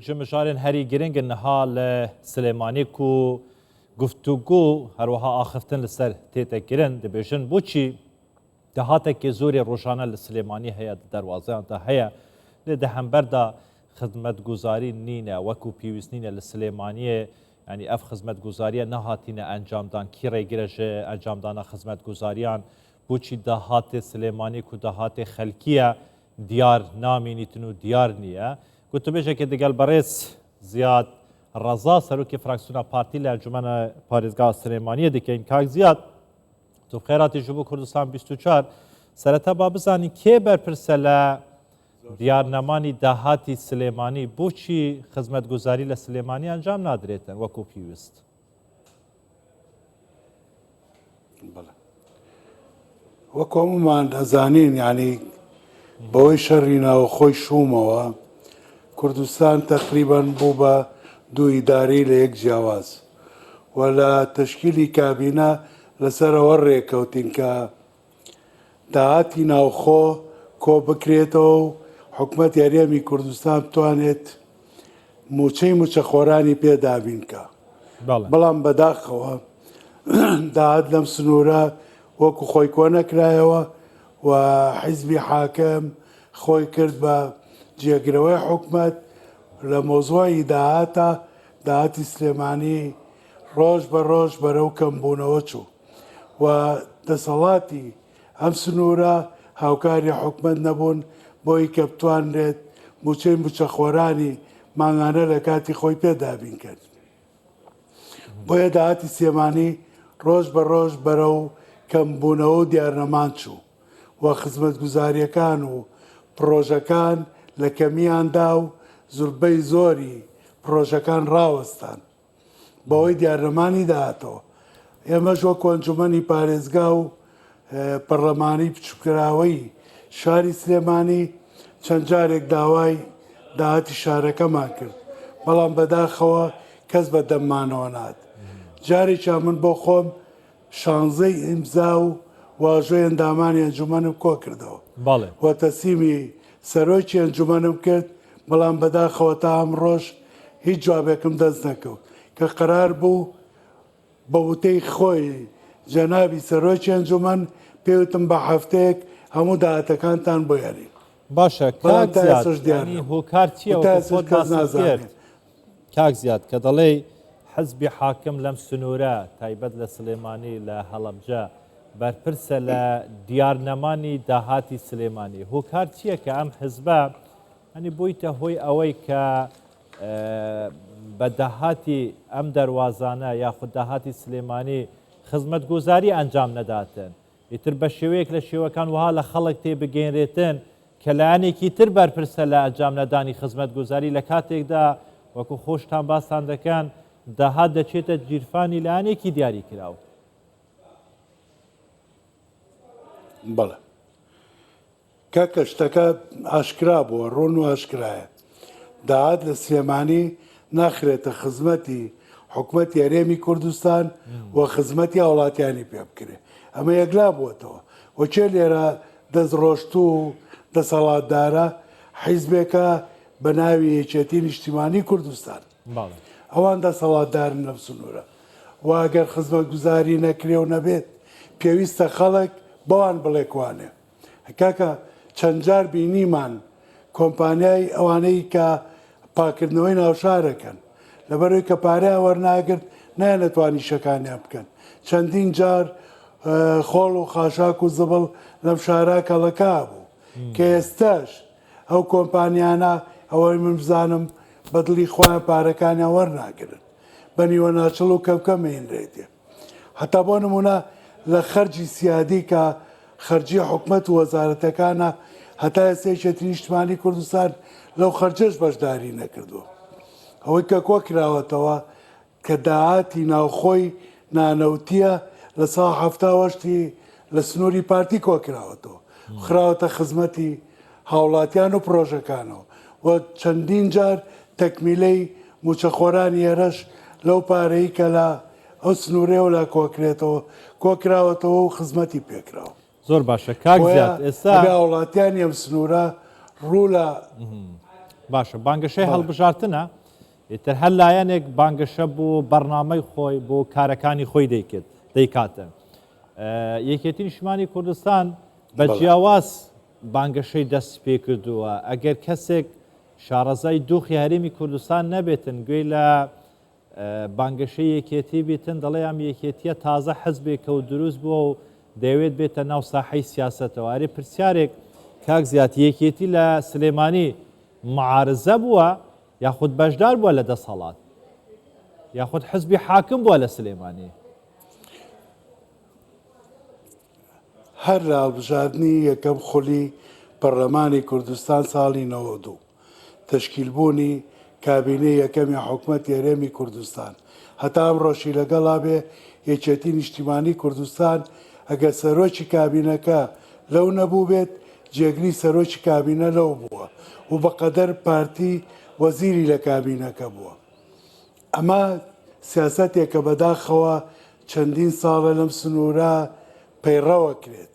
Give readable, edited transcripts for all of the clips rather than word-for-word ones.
جمجارن هری گرنگ نهال سلیمانی کو گفتگو هر وها آخفتن لسر تیتا گرن دبیشن بوچی دهاته که زوری روشانه لسلیمانی هیا دروازه تا هیا لدهمبر دا خدمت گزاری نینه وکو پیویس نینه لسلیمانی یعنی اف خدمت گزاری نهاتینه انجام دان کی ریگرش انجام دانا خدمت گزاریان بوچی دهات سلیمانی کو دهات خلکیه دیار نامینیتنو دیار نیه قلت بيجا كده قال بريس زياد الرزا سروكي فراكسيونا بارتي لانجمن باريزغا سليمانيه دكين كاك زياد تو خيرات جنوب كردستان 24 سرتا بابزاني كي برپرسلا ديار نماني دهاتي سليماني بوچي خدمت گزاري لسليماني انجام نادريتن وكو بيوست بله وكو عموما ازانين يعني بوي شرينا وخوي شوموا كردستان تقريبا بوبا دو إداري ليك جواز ولا تشكيلي كابينة لسر وريك وتنكا دعاتي ناوخو كو بكريتو حكومة يريمي كردستان بتوانت موچه خوراني بيدا بينكا بلان بداخوا دعات لم سنورا وكو خوي كونك رايوا وحزبي حاكم خوي كرد با جيغروي حكمت لموضوع دعات سليماني روج بروج برو كمبونوچو ودسالاتي هم سنورا هاوكاري حكمت نبون بوي كبتوان ريت موچه خوراني مانغانا لكاتي خوي بيدا بين كرد بوي دعات سليماني روج بروج برو كمبونو ديار نمانچو وخدمت گزاري كانوا بروجكان لكميان داو زربي زوري بروجكان راوستان بوي ديارماني داتو يمش وكو انجمني باريزغاو برلماني بچكراوي شاري سليماني چنجارك داواي داهاتي شاركه ما کرد بلان بداخوا كسب دمانونات جاري چامن بو خوم شانزي امزاو واژۆی ئەندامانی ئەنجومەنم کۆ کردەوە و تەسلیمی سەرۆکی ئەنجومەنم کرد بەڵام بەداخەوە تا ئەمڕۆژ هیچ جوابێکم دەست نەکەوت کە قەرار بوو بە وتەی خۆی جەنابی سەرۆکی ئەنجومەن پێوتم بە هەفتەیەک هەموو داهاتەکانتان بۆ یاری باشە کاک زیاد ینی هۆکار چییە خۆت باس کرد کاک زیاد کە دەڵێ حزبی حاکم لەم سنوورە تایبەت لە سلێمانی لە هەڵەبجە برپرسە لە دیارنەمانی داهاتی سلێمانی هۆکار چییە کە ئەم حزبە ئەنی بوویتە هۆی ئەوەی کە بە داهاتی ئەم دەواازانە یاخود داهاتی سلێمانی خزمەت گوزاری ئەنجام نەداتن ئیتر بە شێوەیەک لە شێوەکان وها لە خەڵک تێبگەێنرێتن کە لایەنێکی تر بەرپرسە لە ئەنجام نەدانی خزمەت گوزاری لە کاتێکدا وەکو خۆشتان باسان دەکەن داهات دەچێتە گیرفانی لایەنێکی دیاری کراوە بەڵێ کاکە شتەکە ئاشکرا بووە ڕۆن و ئاشکرایە داهات لە سلێمانی ناخرێتە خزمەتی حکوومەتی هەرێمی کوردستان و خزمەتی هاوڵاتیانی پێ بکرێ ئەمە یەکلا بووەتەوە وەچێ لێرە دەستڕۆشت و دەسەڵاتدارە حیزبێکە بە ناوی یەکێتی نیشتیمانی کوردستان ئەوان دەسەڵاتدارن لەم سنوورە و ئەگەر خزمەت گوزاری نەکرێ و نەبێت پێویستە خەڵک بەوان بڵێکوانێ کاکە چەند جار بینیمان کۆمپانیای ئەوانەی کە پاکردنەوەی ناوشارەکەن لەبەرەوەی کە پارەیان وەرناگرت نایەنەتوانی شەکانیان بکەن چەندین جار خۆڵ و خاشاک و زبڵ لەم شارا کەڵەکا بوو کە ئێستاش ئەو کۆمپانیانە ئەوەی من بزانم بەدڵی خۆیان پارەکانیان وەرناگرن بە نیوە ناچڵ و کەمکەمێنرێتێ هەتا بۆ نمونە لە خەرجی سیادی کە خەرجی حکومەت و وەزارەتەکانە هەتا ئێستا یەکێتی نیشتیمانی کوردستان لەو خەرجەش بەشداری نەکردووە ئەوەی کە کۆ کراوەتەوە کە داهاتی ناوخۆی نانەوتیە لە ساڵ هەفتاوەشتی لە سنووری پارتی کۆ کراوەتەوە خراوەتە خزمەتی هاوڵاتیان و پرۆژەکانەوە و چەندین جار تەکمیلەی موچەخۆرانی ئێرەش لەو پارەی کە لە ئەو سنوورێ و لە کۆکراوەتەوە و خزمەتی پێکراوە زۆر باشە کاک زیاد ئێستا وڵاتیانی ئەم سنوورە ڕوو لە باشە بانگەشەی هەڵبژارتنە ئیتر هەر لایەنێک بانگەشە بۆ بەرنامەی خۆی بۆ کارەکانی خۆی دەیکاتە یەکێتی نیشتیمانی کوردستان بە جیاواز بانگەشەی دەست پێ کردووە ئەگەر کەسێک شارەزای دۆخی هەرێمی کوردستان نەبێتن گوێی لە بانگەشەی یەکێتی بێتن دەڵێ ئەم یەکێتیە تازە حەزبێکە و دروست بووە و دەیەوێت بێتە ناو ساحەی سیاسەتەوە ئەرێ پرسیارێک کاک زیات یەکێتی لە سلێمانی معارزە بووە یاخود بەشدار بووە لە دەسەڵات یاخود حزبی حاکم بووە لە سلێمانی هەر لە هەڵبژاردننی یەکەم خولی پەرلەمانی کوردستان ساڵی 92 تشکیلبوونی کابینەی یەکەمی حکوومەتی هەرێمی کوردستان هەتا ئەمڕۆشی لەگەڵا بێ یەکێتی نیشتیمانی کوردستان ئەگەر سەرۆکی کابینەکە لەو نەبوو بێت جێگری سەرۆکی کابینە لەو بووە و بەقەدەر پارتی وەزیری لە کابینەکە بووە ئەمە سیاسەتێکە بەداخەوە چەندین ساڵە لەم سنوورە پەیڕەوە کرێت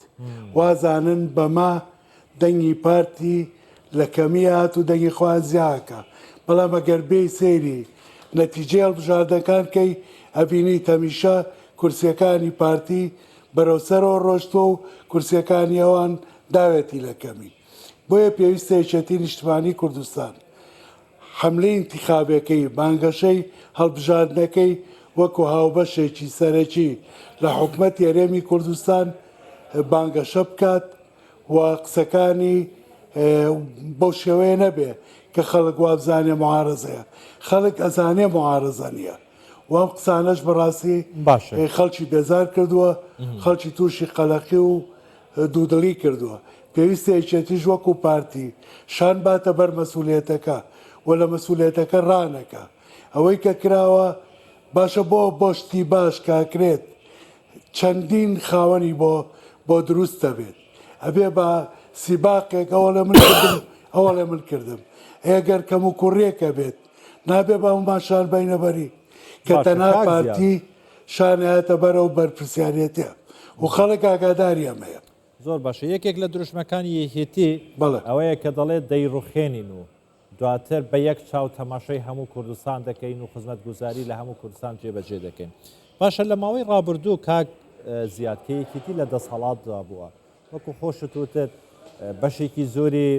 وازانن بەما دەنگی پارتی لە کەمی هات و دەنگی خوان زیاکە بەڵام ئەگەر بێی سەیری نەتیجێ هەڵبژاردنەکان کەی ئەبینی تەمیشە کورسیەکانی پارتی بەرەوسەرەوە ڕۆشتۆ و کورسیەکانی ئەوان داوێتی لە کەمی بۆیە پێویستە یەکێتی نیشتیمانی کوردستان حملەی انتیخابەکەی بانگەشەی هەڵبژاردنەکەی وەکو هاوبەشێکی سەرەکی لە حکوومەتی هەرێمی کوردستان بانگەشە بکات و قسەکانی بەو شێوەیە نەبێ کە خەڵک وابزانێ معارەزەیە خەڵک ئەزانێ معارەزە نییە وام قسانەش بەڕاستی خەڵکی بێزار کردووە خەڵکی تووشی قەلەقی و دوودڵی کردووە پێویستە یەکێتیش وەکو پارتی شان باتە بەر مەسئولیەتەکە و لە مەسئولیەتەکە ڕانەکە ئەوەی کە کراوە باشە بۆ شتی باش کاکرێت چەندین خاوەنی بۆ دروستە بێت ئەبێ بە سیباقێک ئەوە لە من کردم ئەگەر کەم و کوڕێکە بێت نابێ بە ماشان بینەبەری کە تەنها پارتی شانایەتە بەرەو بەرپرسیارەتە و خەڵک ئاگاداری ئەمەیە زۆر باشە یەکێک لە دروشمەکانی یەکێتی ئەوەیە کە دەڵێت دەیڕوخێنین و دواتر بە یەک چاو تەماشای هەموو کوردستان دەکەین و خزمەت گوزاری لە هەموو کوردستان جێبەجێ دەکەین باشە لە ماوەی ڕابردوو کاک زیادکەیەکیتی لە دەسەڵاتدا بووە وەکو خۆشت وتت بەشێکی زۆری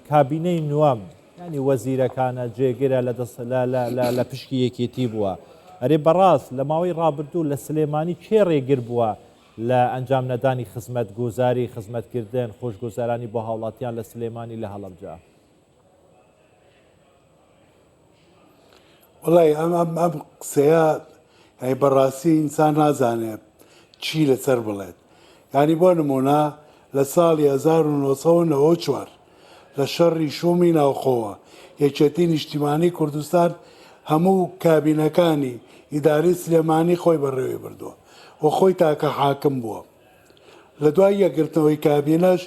کابینەی نوام ینی وەزیرەکانە جێگرە لە پشکی یەکێتی بووە ئەرێ بەڕاست لە ماوەی ڕابردوو لە سلێمانی کێ ڕێگر بووە لە ئەنجام نەدانی خزمەت گوزاری خزمەتکردن خۆشگوزارانی بۆ هاوڵاتیان لە سلێمانی لە هەڵەبجە وڵی ئەم قسەیە بەڕاستی ئینسان نازانێت چی لەسەر بڵێت ینی بۆ نمونە لە ساڵی 1994 لە شەڕی شومی ناوخۆوە یەکێتی نیشتیمانی کوردستان هەموو کابینەکانی ئیداری سلێمانی خۆی بەڕێوەی بردووە و خۆی تاکە حاکم بووە لە دوای یەکگرتنەوەی کابینەش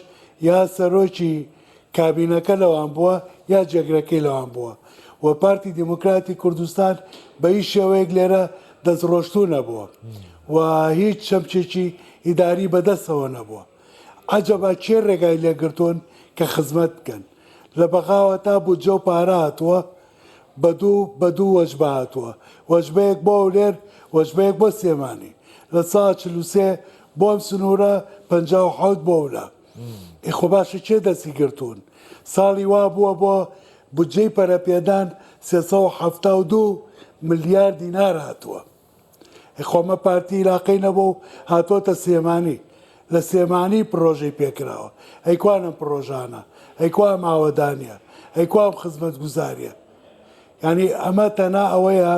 یا سەرۆکی کابینەکە لەوان بووە یا جێگرەکەی لەوان بووە و پارتی دیموکراتی کوردستان بە هیچ شێوەیەک لێرە دەستڕۆشتوو نەبووە و هیچ شەمچێکی ئیداری بەدەستەوە نەبووە عەجەبا چێ ڕێگای لێگرتوون کە خزمەت بکەن لە بەغاوە تا بودجە و پارە هاتووە بە دوو وەجبە هاتووە وەجبەیەک بۆ ئەولێر وەجبەیەک بۆ سلێمانی لە ساڵ 43 بۆ ئەم سنوورە 57 بۆ ولا خۆ باشە چێ دەستی گرتوون ساڵی وا بووە بۆ بودجەی پەرەپێدان 372 ملیار دینار هاتووە خۆمە پارتی علاقەی نەبوو هاتۆتە سلێمانی لە سلێمانی پرۆژەی پێکراوە ئەیکوانم پرۆژانە ئەیکوام ئاوەدانیە ئەیکوام خزمەت گوزاریە ینی ئەمە تەنا ئەوەیە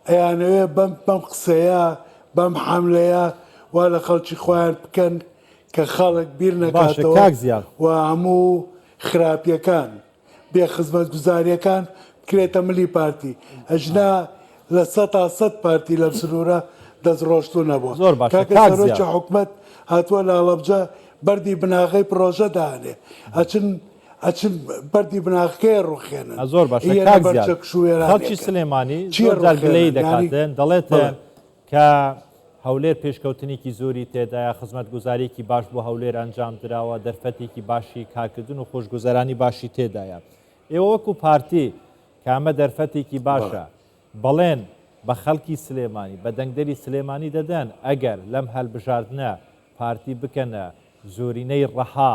ئەیانەوێ بەم قسەیە بەم حملەیە وا لە خەڵکی خۆیان بکەن کە خەڵک بیر نەکاتەوە و هەموو خراپیەکان بێ خزمەت گوزاریەکان کرێتە ملی پارتی ئەژنا لە 100 پارتی لەم سنوورە دەستڕۆشتوو نەبووە کاکە سەرۆکی حکوومەت هاتووە لە هەڵەبجە بەردی بناغەی پرۆژە دانێ ئەچن بەردی بناغەکەی ڕوخێنن زۆر باشە خەڵکی سلێمانی زۆر گلەی دەکاتن دەڵێتن کە هەولێر پێشکەوتنێکی زۆری تێدایە، خزمەتگوزاریەکی باش بۆ هەولێر ئەنجام درراوە، دەرفەتێکی باشی کارکردن و خۆشگوزەرانی باشی تێدایە. ئێوە وەکو پارتی کە ئەمە دەرفەتێکی باشە بەڵێن بە خەڵکی سلێمانی بە دەنگدەری سلێمانی دەدەن ئەگەر لەم هەلبژاردنە پارتی بکەنە زۆرینەی ڕەها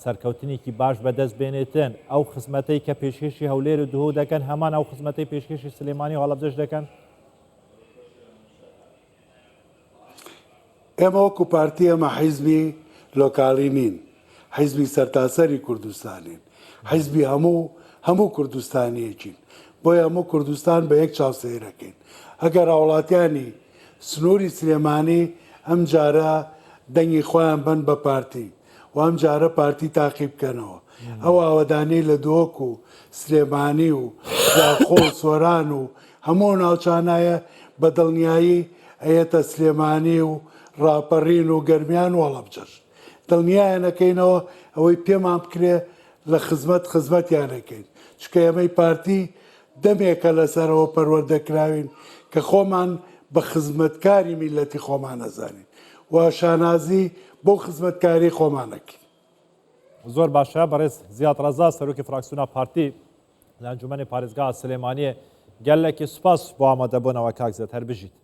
سەرکەوتنێکی باش بەدەست بێنێتن ئەو خزمەتەی کە پێشکەشی هەولێر و دهۆ دەکەن هەمان ئەو خزمەتەی پێشکەشی سلێمانی هەڵەبجەش دەکەن. ئێمە وەکو پارتی ئەمە حیزبی لۆکاڵی نین، حیزبی سەرتاسەری کوردستانین، حیزبی هەموو کوردستانیەکین، بۆیە هەموو کوردستان بە یەک چاوسەیرەکەین. ئەگەر هاوڵاتیانی سنووری سلێمانی ئەم جارە دەنگی خۆیان بن بە پارتی و ئەم جارە پارتی تاقی بکەنەوە، ئەو ئاوەدانەی لە دۆک و سلێمانی و زاخۆ و سۆران و هەموو ناوچانایە بە دڵنیایی ئەیەتە سلێمانی و ڕاپەڕین و گەرمیان و هەڵەبجەش دڵنیایەنەکەینەوە ئەوەی پێمان بکرێ لە خزمەتیانەکەین، چکە ئێمەی پارتی دەمێکە لەسەرەوە پەروەردەکراوین کە خۆمان بە خزمەتکاری میلەتی خۆمان نەزانین و شانازی بۆ خزمەتکاری خۆمانەکەین. زۆر باشە بەڕێز زیاد ڕەزا سەرۆکی فراکسیۆنە پارتی لە ئەنجومەنی پارێزگا سلێمانیە گەلێکی سوپاس بۆ ئامادەبوونەوە کاک زیاد هەر بژیت.